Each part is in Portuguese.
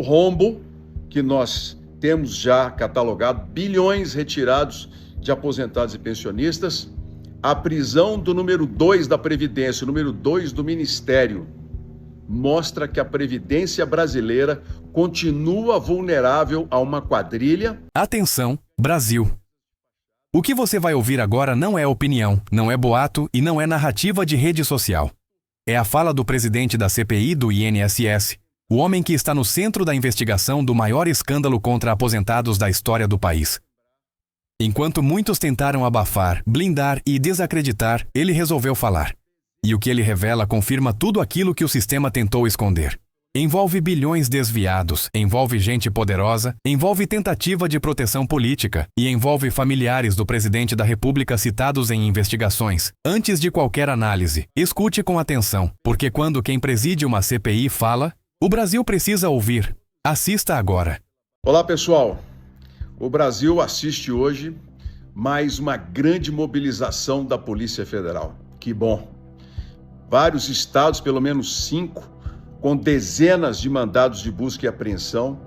O rombo que nós temos já catalogado, bilhões retirados de aposentados e pensionistas, a prisão do número 2 da Previdência, o número 2 do Ministério, mostra que a Previdência brasileira continua vulnerável a uma quadrilha. Atenção, Brasil! O que você vai ouvir agora não é opinião, não é boato e não é narrativa de rede social. É a fala do presidente da CPI do INSS, o homem que está no centro da investigação do maior escândalo contra aposentados da história do país. Enquanto muitos tentaram abafar, blindar e desacreditar, ele resolveu falar. E o que ele revela confirma tudo aquilo que o sistema tentou esconder. Envolve bilhões desviados, envolve gente poderosa, envolve tentativa de proteção política e envolve familiares do presidente da República citados em investigações. Antes de qualquer análise, escute com atenção, porque quando quem preside uma CPI fala, o Brasil precisa ouvir. Assista agora. Olá, pessoal. O Brasil assiste hoje mais uma grande mobilização da Polícia Federal. Que bom. Vários estados, pelo menos 5, com dezenas de mandados de busca e apreensão,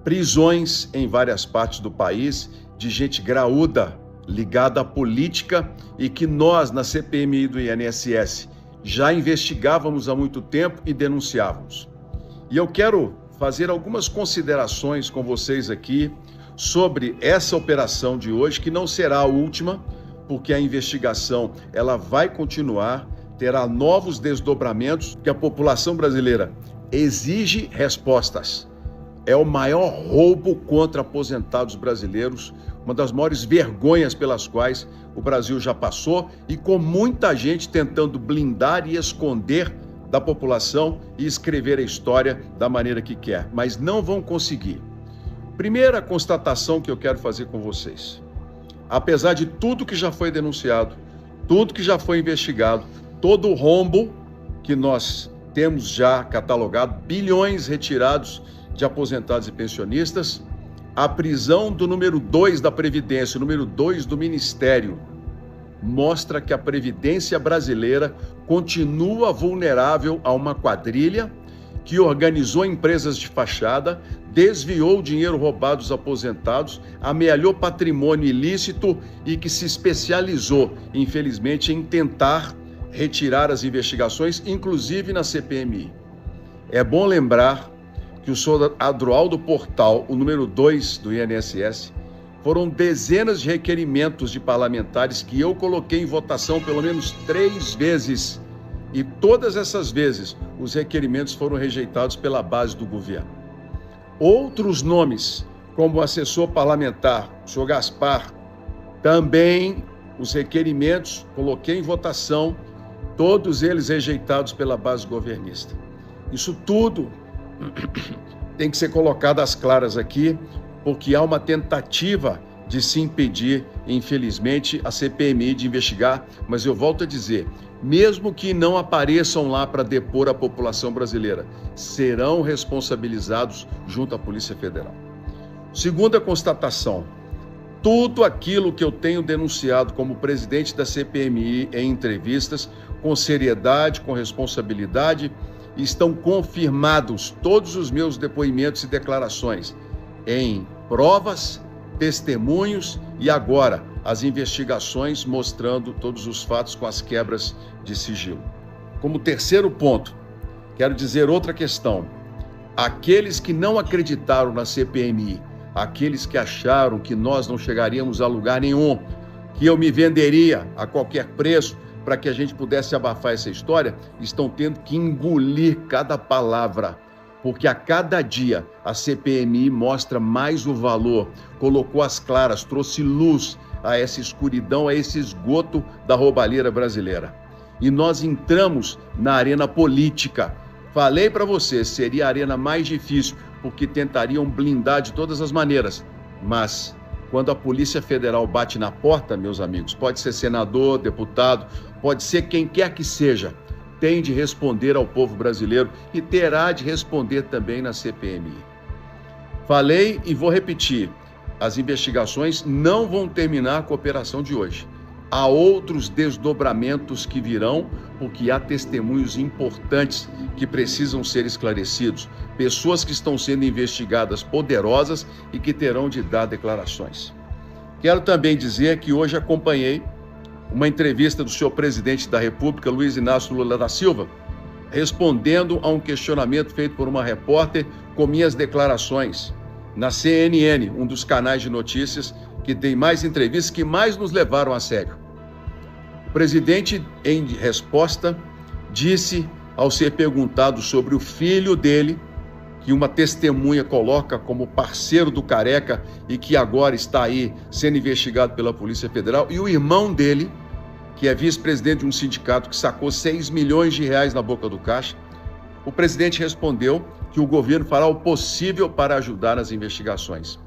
prisões em várias partes do país de gente graúda, ligada à política e que nós, na CPMI do INSS, já investigávamos há muito tempo e denunciávamos. E eu quero fazer algumas considerações com vocês aqui sobre essa operação de hoje, que não será a última, porque a investigação ela vai continuar, terá novos desdobramentos, que a população brasileira exige respostas. É o maior roubo contra aposentados brasileiros, uma das maiores vergonhas pelas quais o Brasil já passou e com muita gente tentando blindar e esconder da população e escrever a história da maneira que quer, mas não vão conseguir. Primeira constatação que eu quero fazer com vocês. Apesar de tudo que já foi denunciado, tudo que já foi investigado, todo o rombo que nós temos já catalogado, bilhões retirados de aposentados e pensionistas, a prisão do número 2 da Previdência, o número 2 do Ministério, mostra que a Previdência brasileira continua vulnerável a uma quadrilha que organizou empresas de fachada, desviou o dinheiro roubado dos aposentados, amealhou patrimônio ilícito e que se especializou, infelizmente, em tentar retirar as investigações, inclusive na CPMI. É bom lembrar que o senhor Adroaldo Portal, o número 2 do INSS, foram dezenas de requerimentos de parlamentares que eu coloquei em votação pelo menos 3 vezes. E todas essas vezes, os requerimentos foram rejeitados pela base do governo. Outros nomes, como o assessor parlamentar, o senhor Gaspar, também os requerimentos coloquei em votação, todos eles rejeitados pela base governista. Isso tudo tem que ser colocado às claras aqui, porque há uma tentativa de se impedir, infelizmente, a CPMI de investigar, mas eu volto a dizer, mesmo que não apareçam lá para depor a população brasileira, serão responsabilizados junto à Polícia Federal. Segunda constatação, tudo aquilo que eu tenho denunciado como presidente da CPMI em entrevistas, com seriedade, com responsabilidade, estão confirmados todos os meus depoimentos e declarações em provas, testemunhos e agora as investigações mostrando todos os fatos com as quebras de sigilo. Como terceiro ponto, quero dizer outra questão. Aqueles que não acreditaram na CPMI, aqueles que acharam que nós não chegaríamos a lugar nenhum, que eu me venderia a qualquer preço para que a gente pudesse abafar essa história, estão tendo que engolir cada palavra, porque a cada dia a CPMI mostra mais o valor, colocou as claras, trouxe luz a essa escuridão, a esse esgoto da roubalheira brasileira. E nós entramos na arena política. Falei para você, seria a arena mais difícil, porque tentariam blindar de todas as maneiras. Mas quando a Polícia Federal bate na porta, meus amigos, pode ser senador, deputado, pode ser quem quer que seja, tem de responder ao povo brasileiro e terá de responder também na CPMI. Falei e vou repetir, as investigações não vão terminar com a operação de hoje. há outros desdobramentos que virão, porque há testemunhos importantes que precisam ser esclarecidos, pessoas que estão sendo investigadas, poderosas e que terão de dar declarações. Quero também dizer que hoje acompanhei uma entrevista do senhor presidente da República, Luiz Inácio Lula da Silva, respondendo a um questionamento feito por uma repórter com minhas declarações na CNN, um dos canais de notícias que tem mais entrevistas, que mais nos levaram a sério. O presidente, em resposta, disse, ao ser perguntado sobre o filho dele, que uma testemunha coloca como parceiro do Careca e que agora está aí sendo investigado pela Polícia Federal, e o irmão dele, que é vice-presidente de um sindicato que sacou 6 milhões de reais na boca do caixa, o presidente respondeu que o governo fará o possível para ajudar nas investigações.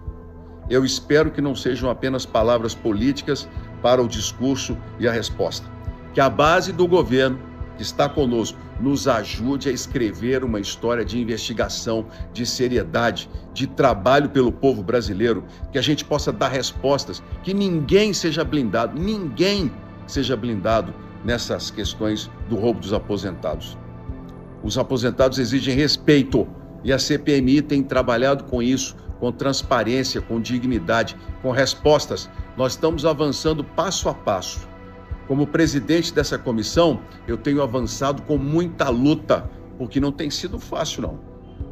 Eu espero que não sejam apenas palavras políticas para o discurso e a resposta. Que a base do governo que está conosco nos ajude a escrever uma história de investigação, de seriedade, de trabalho pelo povo brasileiro, que a gente possa dar respostas, que ninguém seja blindado nessas questões do roubo dos aposentados. Os aposentados exigem respeito e a CPMI tem trabalhado com isso, com transparência, com dignidade, com respostas. Nós estamos avançando passo a passo. Como presidente dessa comissão, eu tenho avançado com muita luta, porque não tem sido fácil, não.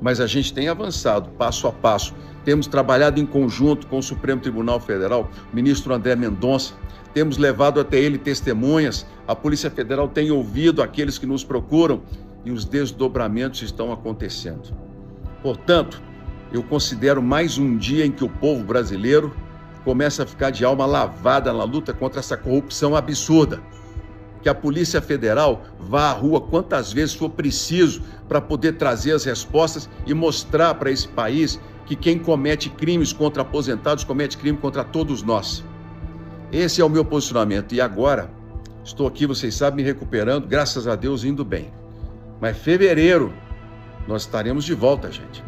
Mas a gente tem avançado passo a passo. Temos trabalhado em conjunto com o Supremo Tribunal Federal, o ministro André Mendonça, temos levado até ele testemunhas, a Polícia Federal tem ouvido aqueles que nos procuram e os desdobramentos estão acontecendo. Portanto, eu considero mais um dia em que o povo brasileiro começa a ficar de alma lavada na luta contra essa corrupção absurda. Que a Polícia Federal vá à rua quantas vezes for preciso para poder trazer as respostas e mostrar para esse país que quem comete crimes contra aposentados comete crime contra todos nós. Esse é o meu posicionamento. E agora, estou aqui, vocês sabem, me recuperando, graças a Deus, indo bem. Mas fevereiro, nós estaremos de volta, gente.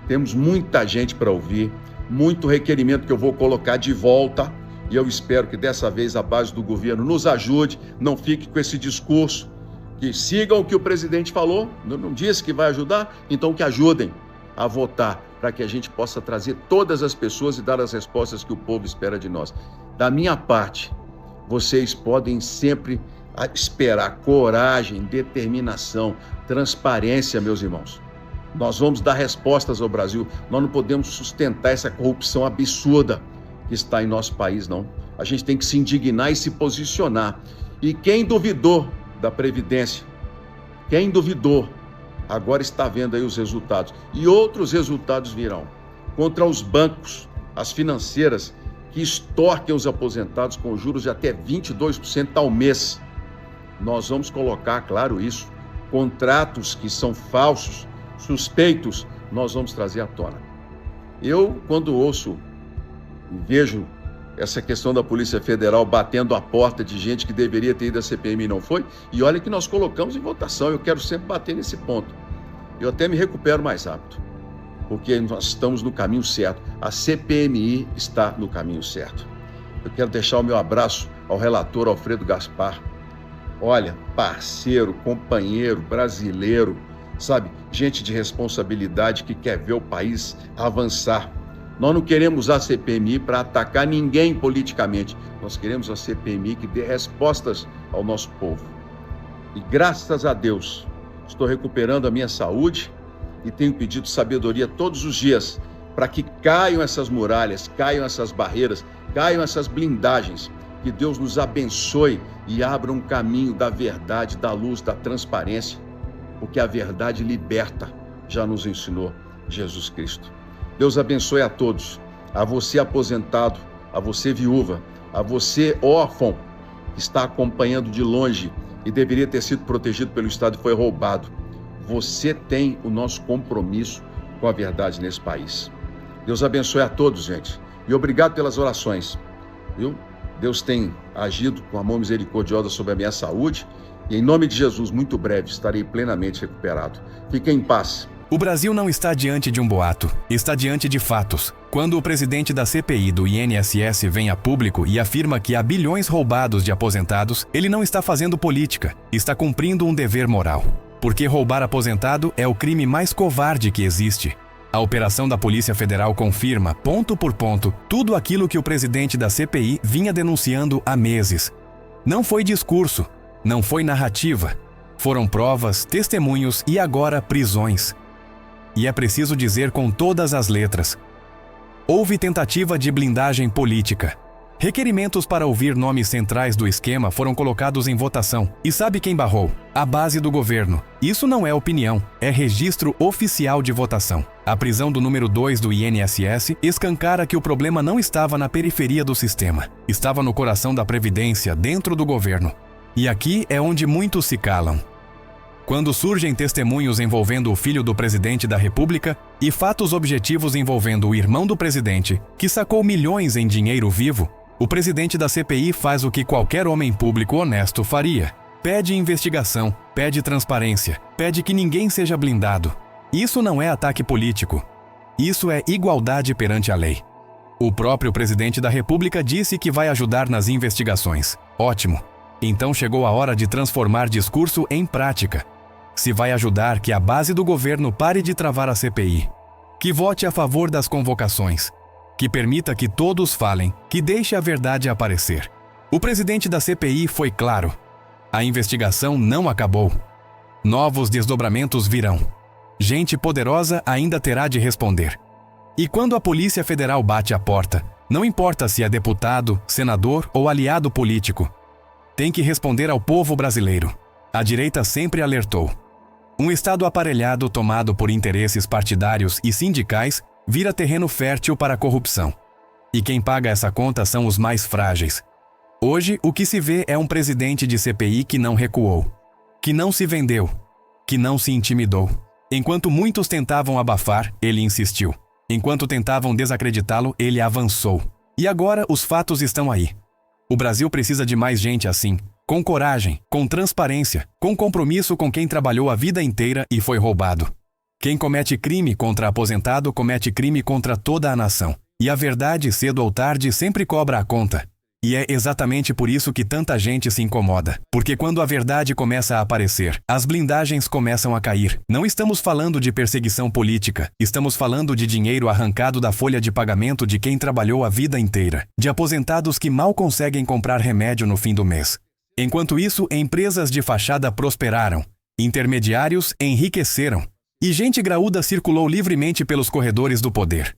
Temos muita gente para ouvir, muito requerimento que eu vou colocar de volta. E eu espero que dessa vez a base do governo nos ajude, não fique com esse discurso, que sigam o que o presidente falou, não disse que vai ajudar, então que ajudem a votar, para que a gente possa trazer todas as pessoas e dar as respostas que o povo espera de nós. Da minha parte, vocês podem sempre esperar coragem, determinação, transparência, meus irmãos. Nós vamos dar respostas ao Brasil, nós não podemos sustentar essa corrupção absurda que está em nosso país, não. A gente tem que se indignar e se posicionar. E quem duvidou da Previdência, quem duvidou, agora está vendo aí os resultados. E outros resultados virão. Contra os bancos, as financeiras, que extorquem os aposentados com juros de até 22% ao mês. Nós vamos colocar, claro, isso. Contratos que são falsos, suspeitos, nós vamos trazer à tona. Eu, quando ouço e vejo essa questão da Polícia Federal batendo a porta de gente que deveria ter ido à CPMI e não foi, e olha que nós colocamos em votação, eu quero sempre bater nesse ponto. Eu até me recupero mais rápido, porque nós estamos no caminho certo, a CPMI está no caminho certo. Eu quero deixar o meu abraço ao relator Alfredo Gaspar. Olha, parceiro, companheiro, brasileiro, sabe, gente de responsabilidade que quer ver o país avançar. Nós não queremos a CPMI para atacar ninguém politicamente. Nós queremos a CPMI que dê respostas ao nosso povo. E graças a Deus, estou recuperando a minha saúde e tenho pedido sabedoria todos os dias para que caiam essas muralhas, caiam essas barreiras, caiam essas blindagens. Que Deus nos abençoe e abra um caminho da verdade, da luz, da transparência, porque a verdade liberta, já nos ensinou Jesus Cristo. Deus abençoe a todos, a você aposentado, a você viúva, a você órfão, que está acompanhando de longe e deveria ter sido protegido pelo Estado e foi roubado. Você tem o nosso compromisso com a verdade nesse país. Deus abençoe a todos, gente. E obrigado pelas orações, viu? Deus tem agido com a mão misericordiosa sobre a minha saúde e em nome de Jesus, muito breve, estarei plenamente recuperado. Fiquem em paz. O Brasil não está diante de um boato, está diante de fatos. Quando o presidente da CPI do INSS vem a público e afirma que há bilhões roubados de aposentados, ele não está fazendo política, está cumprindo um dever moral. Porque roubar aposentado é o crime mais covarde que existe. A operação da Polícia Federal confirma, ponto por ponto, tudo aquilo que o presidente da CPI vinha denunciando há meses. Não foi discurso, não foi narrativa. Foram provas, testemunhos e agora prisões. E é preciso dizer com todas as letras: houve tentativa de blindagem política. Requerimentos para ouvir nomes centrais do esquema foram colocados em votação. E sabe quem barrou? A base do governo. Isso não é opinião, é registro oficial de votação. A prisão do número 2 do INSS escancara que o problema não estava na periferia do sistema. Estava no coração da Previdência, dentro do governo. E aqui é onde muitos se calam. Quando surgem testemunhos envolvendo o filho do presidente da República e fatos objetivos envolvendo o irmão do presidente, que sacou milhões em dinheiro vivo, o presidente da CPI faz o que qualquer homem público honesto faria. Pede investigação, pede transparência, pede que ninguém seja blindado. Isso não é ataque político. Isso é igualdade perante a lei. O próprio presidente da República disse que vai ajudar nas investigações. Ótimo. Então chegou a hora de transformar discurso em prática. Se vai ajudar que a base do governo pare de travar a CPI, que vote a favor das convocações, que permita que todos falem, que deixe a verdade aparecer. O presidente da CPI foi claro. A investigação não acabou. Novos desdobramentos virão. Gente poderosa ainda terá de responder. E quando a Polícia Federal bate a porta, não importa se é deputado, senador ou aliado político, tem que responder ao povo brasileiro. A direita sempre alertou. Um Estado aparelhado tomado por interesses partidários e sindicais vira terreno fértil para a corrupção. E quem paga essa conta são os mais frágeis. Hoje, o que se vê é um presidente de CPI que não recuou, que não se vendeu, que não se intimidou. Enquanto muitos tentavam abafar, ele insistiu. Enquanto tentavam desacreditá-lo, ele avançou. E agora os fatos estão aí. O Brasil precisa de mais gente assim, com coragem, com transparência, com compromisso com quem trabalhou a vida inteira e foi roubado. Quem comete crime contra aposentado comete crime contra toda a nação. E a verdade, cedo ou tarde, sempre cobra a conta. E é exatamente por isso que tanta gente se incomoda. Porque quando a verdade começa a aparecer, as blindagens começam a cair. Não estamos falando de perseguição política. Estamos falando de dinheiro arrancado da folha de pagamento de quem trabalhou a vida inteira. De aposentados que mal conseguem comprar remédio no fim do mês. Enquanto isso, empresas de fachada prosperaram. Intermediários enriqueceram. E gente graúda circulou livremente pelos corredores do poder.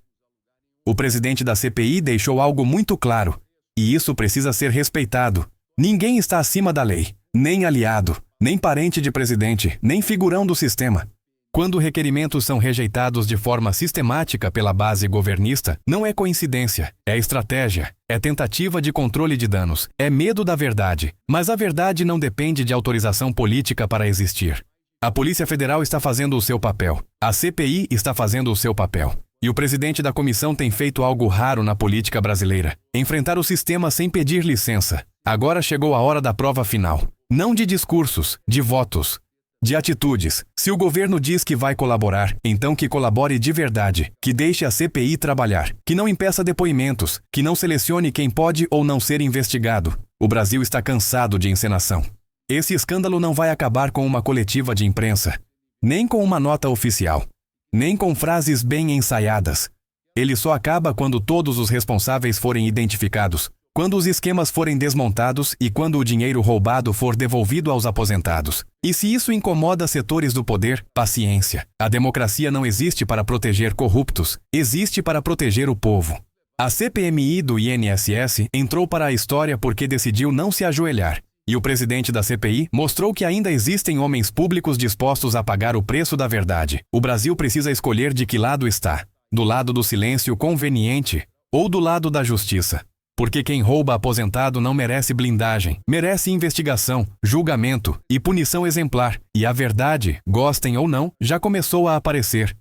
O presidente da CPI deixou algo muito claro. E isso precisa ser respeitado. Ninguém está acima da lei, nem aliado, nem parente de presidente, nem figurão do sistema. Quando requerimentos são rejeitados de forma sistemática pela base governista, não é coincidência, é estratégia, é tentativa de controle de danos, é medo da verdade. Mas a verdade não depende de autorização política para existir. A Polícia Federal está fazendo o seu papel. A CPI está fazendo o seu papel. E o presidente da comissão tem feito algo raro na política brasileira: enfrentar o sistema sem pedir licença. Agora chegou a hora da prova final. Não de discursos, de votos, de atitudes. Se o governo diz que vai colaborar, então que colabore de verdade, que deixe a CPI trabalhar, que não impeça depoimentos, que não selecione quem pode ou não ser investigado. O Brasil está cansado de encenação. Esse escândalo não vai acabar com uma coletiva de imprensa, nem com uma nota oficial, nem com frases bem ensaiadas. Ele só acaba quando todos os responsáveis forem identificados, quando os esquemas forem desmontados e quando o dinheiro roubado for devolvido aos aposentados. E se isso incomoda setores do poder, paciência. A democracia não existe para proteger corruptos, existe para proteger o povo. A CPMI do INSS entrou para a história porque decidiu não se ajoelhar. E o presidente da CPI mostrou que ainda existem homens públicos dispostos a pagar o preço da verdade. O Brasil precisa escolher de que lado está: do lado do silêncio conveniente ou do lado da justiça. Porque quem rouba aposentado não merece blindagem, merece investigação, julgamento e punição exemplar. E a verdade, gostem ou não, já começou a aparecer.